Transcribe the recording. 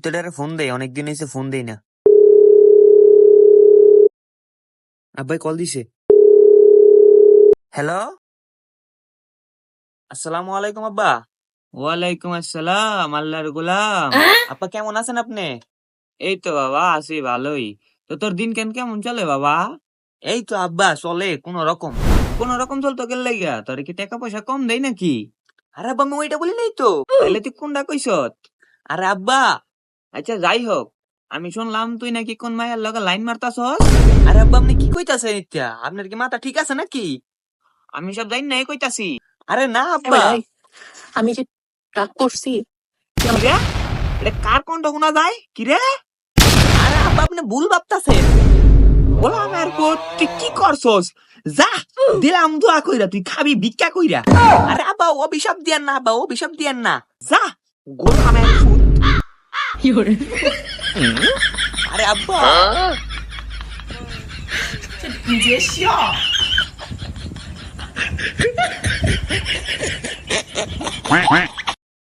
ভূতেটারে phone দেই, অনেকদিন হয়েছে ফোন দেই না। আব্বাই কল দিছে। হ্যালো, আসসালামু আলাইকুম আব্বা। ওয়ালাইকুম আসসালাম, আল্লাহর গোলাম। আপা কেমন আছেন আপনি? এই তো বাবা আছি ভালোই। তো তোর দিন কেমন চলে বাবা? এই তো আব্বা চলে কোন রকম। কোন রকম চলতো গেল লাগিয়া, তোর কি টাকা পয়সা কম দেই নাকি? আরে আব্বা আমি ওইটা বলি নাই তো। তাইলে তুই কোনটা কইছত? আরে আব্বা, আচ্ছা যাই হোক, আমি শুনলাম তুই নাকি কোন মায়ের লগে লাইন মারতাছস। আরে আব্বা আপনি কি কইতাছেন ইত্যা? আপনার কি মাথা ঠিক আছে নাকি? আমি সব জানি নাই কইতাছি। আরে না আব্বা। আমি যে রাগ করছি কিরে? এটা কার কণ্ঠ শোনা যায় কিরে? আরে আব্বা আপনি ভুল ভাবতাছেন। গোলামের পুত, তুই কি করছস? যা দিলাম দোয়া কইরা, তুই খাবি ভিক্ষা কইরা। আরে আব্বা অভিশাপ দিয়েন না আব্বা, অভিশাপ দিয়েন না। যা গোলামের পুত। আরে আব্বা নিজে